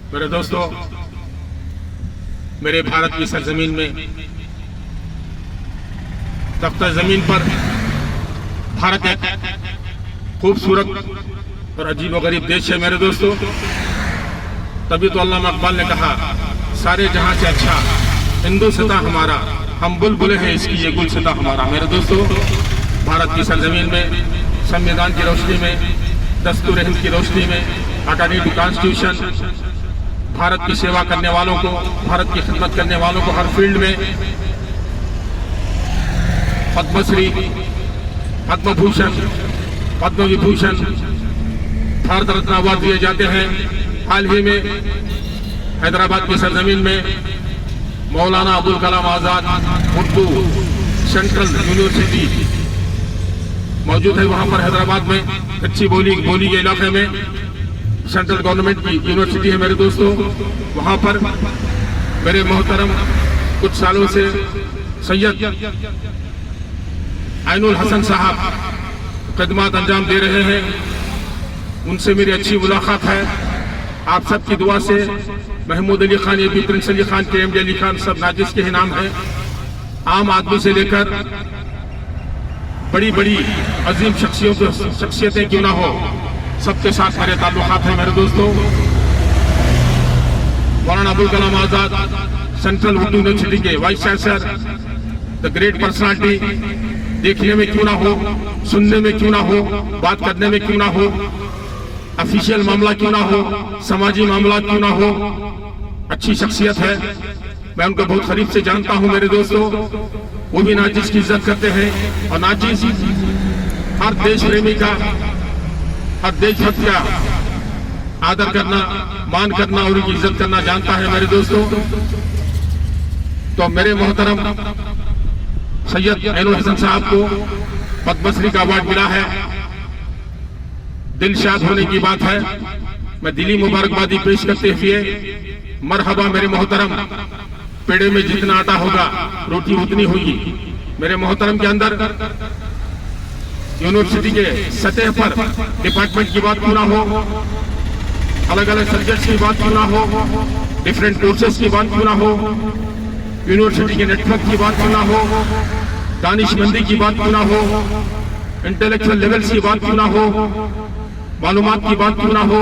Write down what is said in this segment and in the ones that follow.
मेरे दोस्तों, मेरे भारत की सरजमीन में तख्ता जमीन पर भारत एक खूबसूरत और अजीब व गरीब देश है। मेरे दोस्तों, तभी तो अल्लामा इकबाल ने कहा, सारे जहां से अच्छा हिंदुस्तान हमारा, हम बुलबुले हैं इसकी ये गुलसिता हमारा। मेरे दोस्तों, भारत की सरजमीन में संविधान की रोशनी में, दस्तूर हिंद की रोशनी में, अकॉर्डिंग टू कॉन्स्टिट्यूशन, भारत की सेवा करने वालों को, भारत की खिदमत करने वालों को हर फील्ड में पद्मश्री, पद्म भूषण, पद्म विभूषण, भारत रत्न अवार्ड दिए जाते हैं। हाल ही में हैदराबाद की सरजमीन में मौलाना अबुल कलाम आजाद उर्दू सेंट्रल यूनिवर्सिटी मौजूद है। वहां पर हैदराबाद में अच्छी बोली के इलाके में सेंट्रल गवर्नमेंट की यूनिवर्सिटी है। मेरे दोस्तों, वहां पर मेरे मोहतरम कुछ सालों से सैयद आइनुल हसन साहब खिदमत अंजाम दे रहे हैं। उनसे मेरी अच्छी मुलाकात है। आप सबकी दुआ से Mahmood Ali Khan, A P Prince Ali Khan, K M D Ali Khan, सब नाजिस के ही नाम है। आम आदमी से लेकर बड़ी बड़ी अजीम शख्सियतें क्यों ना हो, सबके साथ मेरे ताल्लुकात हैं। मेरे दोस्तों, मौलाना अबुल कलाम आजाद सेंट्रल उर्दू यूनिवर्सिटी के vice chancellor, the great personality, देखने में क्यों ना हो, सुनने में क्यों ना हो, बात करने में क्यों ना हो, ऑफिशियल मामला क्यों ना हो, समाजी मामला क्यों ना हो, अच्छी शख्सियत है। मैं उनको बहुत करीब से जानता हूं। मेरे दोस्तों, वो भी नाजिस की इज्जत करते हैं और नाजिस हर देश प्रेमी का, हर देशभक्त का आदर करना, मान करना और उनकी इज्जत करना जानता है। मेरे दोस्तों, तो मेरे मोहतरम सैयद आइनुल हसन साहब को पद्मश्री का अवार्ड मिला है। दिल शाद होने की बात है। मैं दिली मुबारकबादी पेश करते हुए, मरहबा मेरे मोहतरम, पेड़े में जितना आटा होगा रोटी उतनी होगी। मेरे मोहतरम के अंदर यूनिवर्सिटी के सतह पर डिपार्टमेंट की बात क्यों ना हो, अलग अलग सब्जेक्ट्स की बात क्यों ना हो, डिफरेंट कोर्सेज की बात क्यों ना हो, यूनिवर्सिटी के नेटवर्क की बात क्यों ना हो, दानिशमंदी की बात क्यों ना हो, इंटेलेक्चुअल लेवल्स की बात क्यों ना हो, मालूमात की बात क्यों ना हो,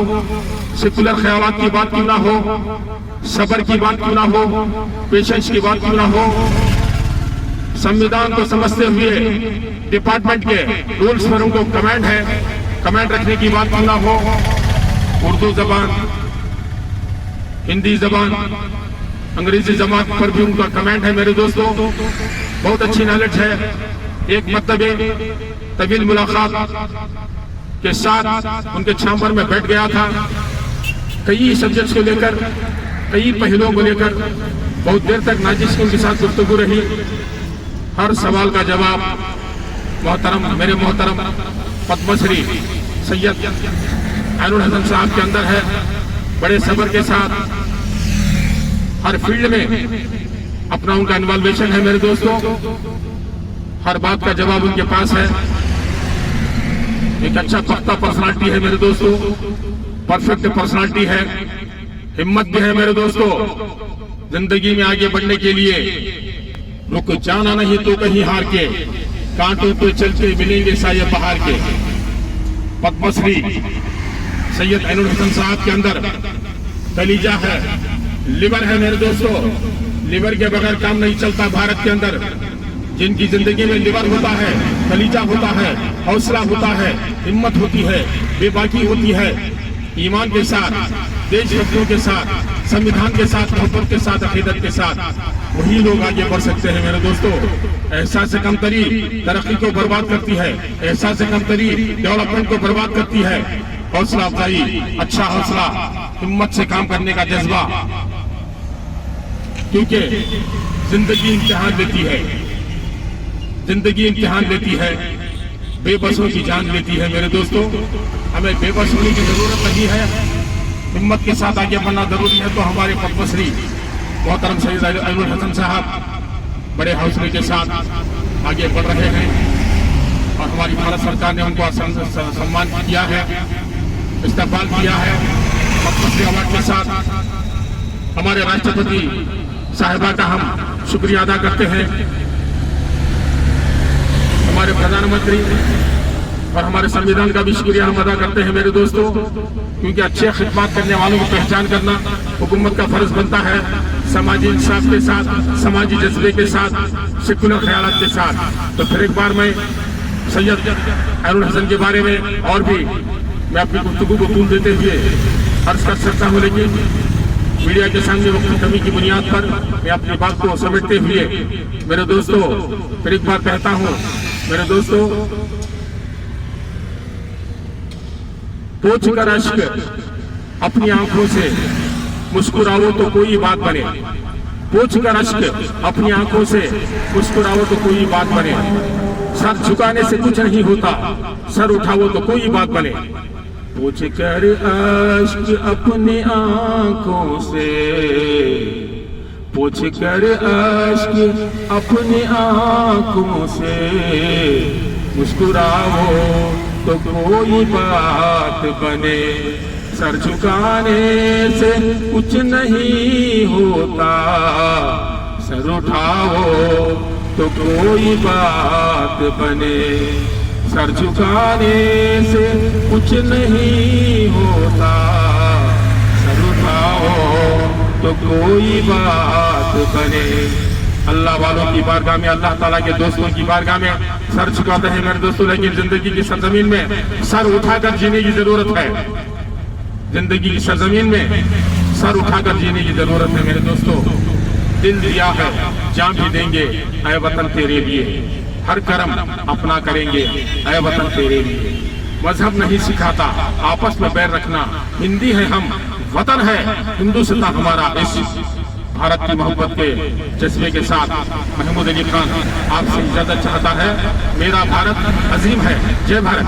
सेकुलर ख्यालात की बात क्यों ना हो, सब्र की बात क्यों ना हो, पेशेंस की बात क्यों ना हो, संविधान को समझते हुए डिपार्टमेंट के रूल्स पर उनको कमांड है, कमांड रखने की बात क्यों ना हो, उर्दू जबान, हिंदी जबान, अंग्रेजी जबान पर भी उनका कमांड है। मेरे दोस्तों, बहुत अच्छी नॉलेज है। एक मरतबे तवील मुलाकात के साथ उनके चैम्बर में बैठ गया था। कई सब्जेक्ट्स को लेकर, कई पहलुओं को लेकर बहुत देर तक नाजिस उनके साथ गुफ्तगू रही। हर सवाल का जवाब मेरे मोहतरम पद्मश्री सैयद आइनुल हसन साहब के अंदर है। बड़े सब्र के साथ हर फील्ड में अपना उनका इन्वॉल्वेशन है। मेरे दोस्तों, हर बात का जवाब उनके पास है। एक अच्छा पक्का पर्सनालिटी है। मेरे दोस्तों, परफेक्ट पर्सनालिटी है, हिम्मत भी है। मेरे दोस्तों, जिंदगी में आगे बढ़ने के लिए रुक जाना नहीं तो कहीं हार के, कांटों पे चलते मिलेंगे साये बहार के। पद्मश्री सैयद आइनुल हसन साहब के अंदर कलीजा है, लिवर है। मेरे दोस्तों, लिवर के बगैर काम नहीं चलता भारत के अंदर। जिनकी जिंदगी में लिवर होता है, कलीजा होता है, हौसला होता है, हिम्मत होती है, बेबाकी होती है, ईमान के साथ, देशभक्तियों के साथ, संविधान के साथ, मोहब्बत के साथ, अकीदत के साथ, वही लोग आगे बढ़ सकते हैं। मेरे दोस्तों, एहसास से कमतरी तरक्की को बर्बाद करती है, एहसास से कमतरी डेवलपमेंट को बर्बाद करती है। हौसला अफजाई, अच्छा हौसला, हिम्मत से काम करने का जज्बा, क्योंकि जिंदगी इम्तिहान लेती है, जिंदगी इम्तिहान लेती है, बेबसों की जान लेती है। मेरे दोस्तों, हमें बेबस होने की जरूरत नहीं है, हिम्मत के साथ आगे बढ़ना जरूरी है। तो हमारे पद्मश्री मोहतरम सैयद आइनुल हसन साहब बड़े हौसले के साथ आगे बढ़ रहे हैं और हमारी भारत सरकार ने उनको सम्मान किया है, इस्तकबाल किया है। पद्मश्री अवार्ड के साथ हमारे राष्ट्रपति साहिबा का हम शुक्रिया अदा करते हैं, हमारे प्रधानमंत्री और हमारे संविधान का भी शुक्रिया हम अदा करते हैं मेरे दोस्तों, क्योंकि अच्छे खिदमत करने वालों को पहचान करना हुकूमत का फर्ज बनता है, समाजी इंसाफ के साथ, समाजी जज्बे के साथ, सेकुलर ख्यालात के साथ। तो फिर एक बार मैं सैयद अरुण हसन के बारे में और भी मैं अपनी गुफ्तगू को पूर्ण देते हुए अर्ज कर सकता हूँ, लेकिन मीडिया के सामने वक्त की कमी की बुनियाद पर मैं अपनी बात को समेटते हुए मेरे दोस्तों फिर एक बार कहता हूँ, मेरे दोस्तों, पोंछ कर अश्क अपनी आंखों से मुस्कुराओ तो कोई बात बने, पोंछ कर अश्क अपनी आंखों से मुस्कुराओ तो कोई बात बने, सर झुकाने से कुछ नहीं होता, सर उठाओ तो कोई बात बने, पोंछ कर अश्क अपनी आंखों से, पोंछ कर अश्क अपनी आंखों से मुस्कुराओ तो कोई बात बने, सर झुकाने से कुछ नहीं होता, सर उठाओ तो कोई बात बने, सर झुकाने से कुछ नहीं होता, सर उठाओ तो कोई बात बने। अल्लाह वालों की बारगाह में, अल्लाह ताला के दोस्तों की बारगाह में सर झुकाते हैं मेरे दोस्तों, लेकिन जिंदगी की सरजमीन में सर उठाकर जीने की जरूरत है, जिंदगी की सरजमीन में सर उठाकर जीने की जरूरत है मेरे दोस्तों। दिल दिया है जान भी देंगे ऐ वतन तेरे लिए, हर कर्म अपना करेंगे ऐ वतन तेरे लिए, मजहब नहीं सिखाता आपस में बैर रखना, हिंदी है हम वतन है हिंदुस्तान हमारा, इस भारत की मोहब्बत के जज्बे के साथ महमूद अली खान आपसे इजाजत चाहता है। मेरा भारत अजीम है। जय भारत।